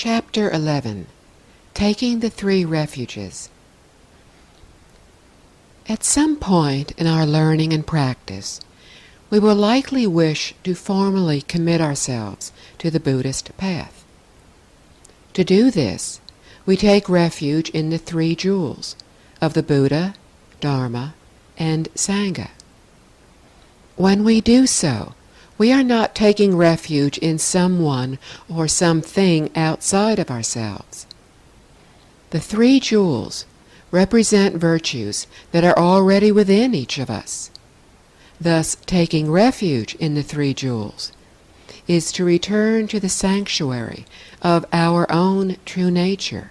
Chapter 11. Taking the Three Refuges. At some point in our learning and practice, we will likely wish to formally commit ourselves to the Buddhist path. To do this, we take refuge in the three jewels of the Buddha, Dharma, and Sangha. When we do so, we are not taking refuge in someone or something outside of ourselves. The three jewels represent virtues that are already within each of us. Thus, taking refuge in the three jewels is to return to the sanctuary of our own true nature,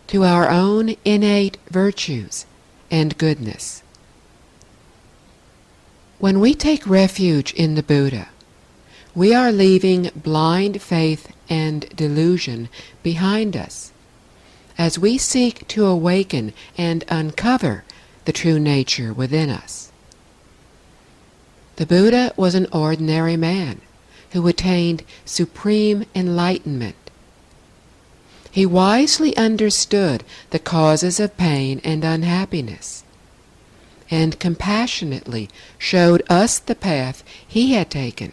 to our own innate virtues and goodness. When we take refuge in the Buddha, we are leaving blind faith and delusion behind us, as we seek to awaken and uncover the true nature within us. The Buddha was an ordinary man who attained supreme enlightenment. He wisely understood the causes of pain and unhappiness, and compassionately showed us the path he had taken,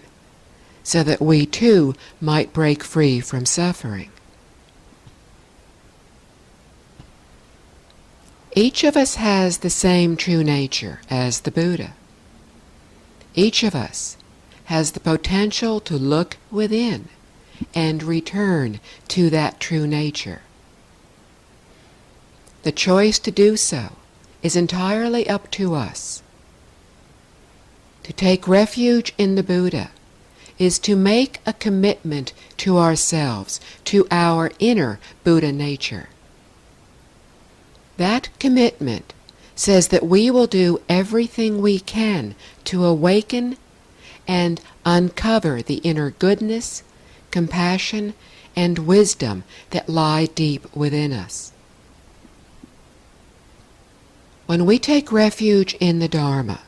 so that we too might break free from suffering. Each of us has the same true nature as the Buddha. Each of us has the potential to look within and return to that true nature. The choice to do so is entirely up to us. To take refuge in the Buddha is to make a commitment to ourselves, to our inner Buddha nature. That commitment says that we will do everything we can to awaken and uncover the inner goodness, compassion, and wisdom that lie deep within us. When we take refuge in the Dharma,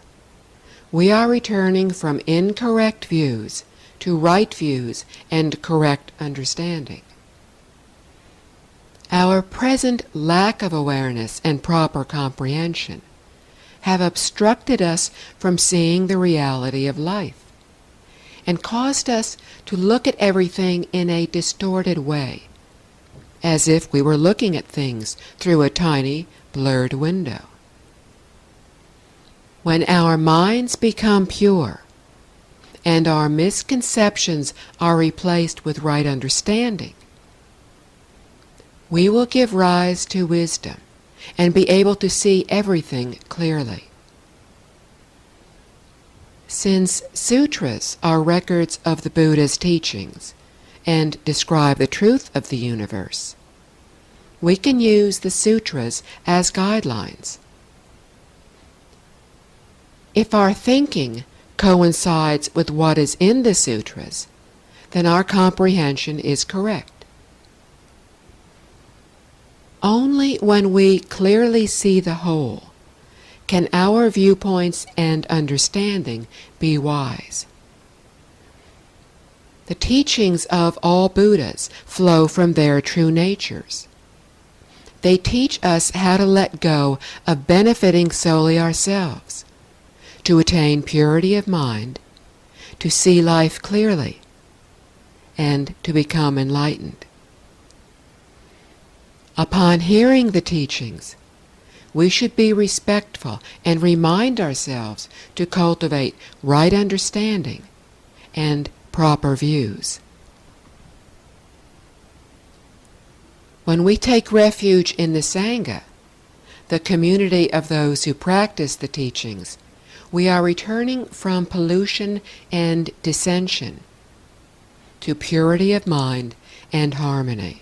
we are returning from incorrect views to right views and correct understanding. Our present lack of awareness and proper comprehension have obstructed us from seeing the reality of life and caused us to look at everything in a distorted way, as if we were looking at things through a tiny, blurred window. When our minds become pure and our misconceptions are replaced with right understanding, we will give rise to wisdom and be able to see everything clearly. Since sutras are records of the Buddha's teachings and describe the truth of the universe, we can use the sutras as guidelines. If our thinking coincides with what is in the sutras, then our comprehension is correct. Only when we clearly see the whole can our viewpoints and understanding be wise. The teachings of all Buddhas flow from their true natures. They teach us how to let go of benefiting solely ourselves, to attain purity of mind, to see life clearly, and to become enlightened. Upon hearing the teachings, we should be respectful and remind ourselves to cultivate right understanding and proper views. When we take refuge in the Sangha, the community of those who practice the teachings, we are returning from pollution and dissension to purity of mind and harmony.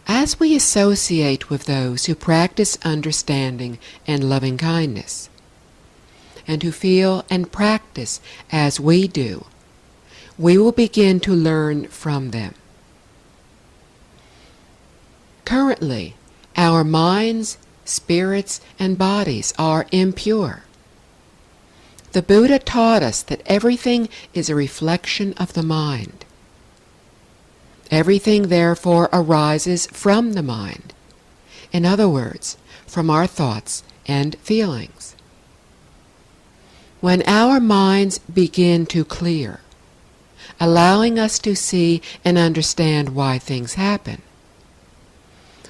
As we associate with those who practice understanding and loving kindness, and who feel and practice as we do, we will begin to learn from them. Currently, our minds, spirits, and bodies are impure. The Buddha taught us that everything is a reflection of the mind. Everything therefore arises from the mind. In other words, from our thoughts and feelings. When our minds begin to clear, allowing us to see and understand why things happen,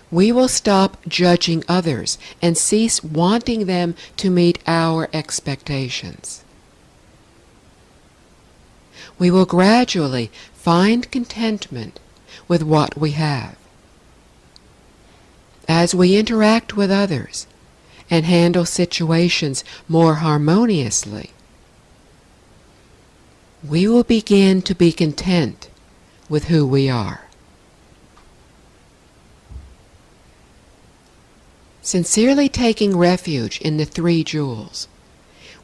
we will stop judging others and cease wanting them to meet our expectations. We will gradually find contentment with what we have. As we interact with others and handle situations more harmoniously, we will begin to be content with who we are. Sincerely taking refuge in the three jewels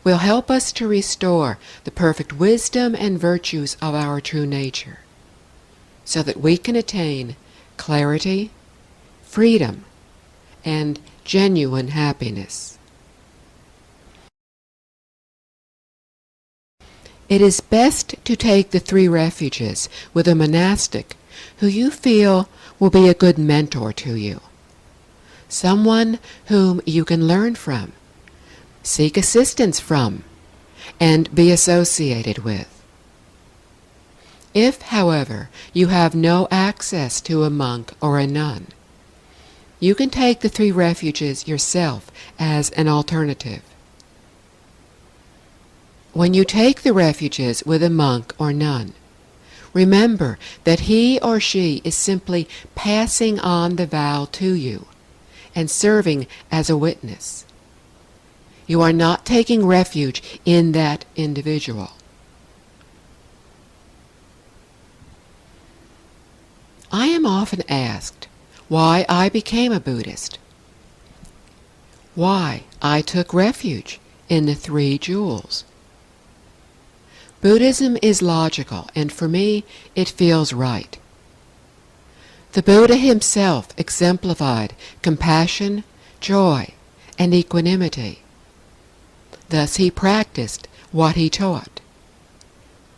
will help us to restore the perfect wisdom and virtues of our true nature, so that we can attain clarity, freedom, and genuine happiness. It is best to take the three refuges with a monastic who you feel will be a good mentor to you, someone whom you can learn from, seek assistance from, and be associated with. If, however, you have no access to a monk or a nun, you can take the three refuges yourself as an alternative. When you take the refuges with a monk or nun, remember that he or she is simply passing on the vow to you and serving as a witness. You are not taking refuge in that individual. I am often asked why I became a Buddhist, why I took refuge in the three jewels. Buddhism is logical, and for me, it feels right. The Buddha himself exemplified compassion, joy, and equanimity. Thus he practiced what he taught.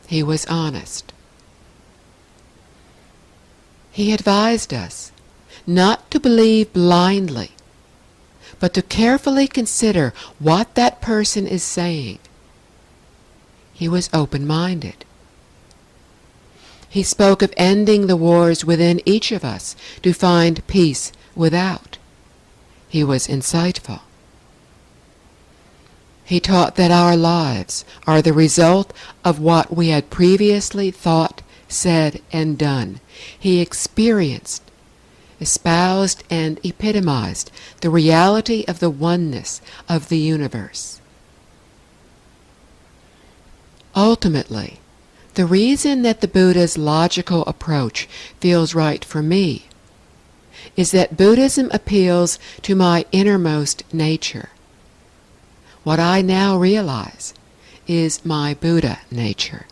He was honest. He advised us not to believe blindly, but to carefully consider what that person is saying. He was open-minded. He spoke of ending the wars within each of us to find peace without. He was insightful. He taught that our lives are the result of what we had previously thought, said, and done. He experienced, espoused, and epitomized the reality of the oneness of the universe. Ultimately, the reason that the Buddha's logical approach feels right for me is that Buddhism appeals to my innermost nature. What I now realize is my Buddha nature.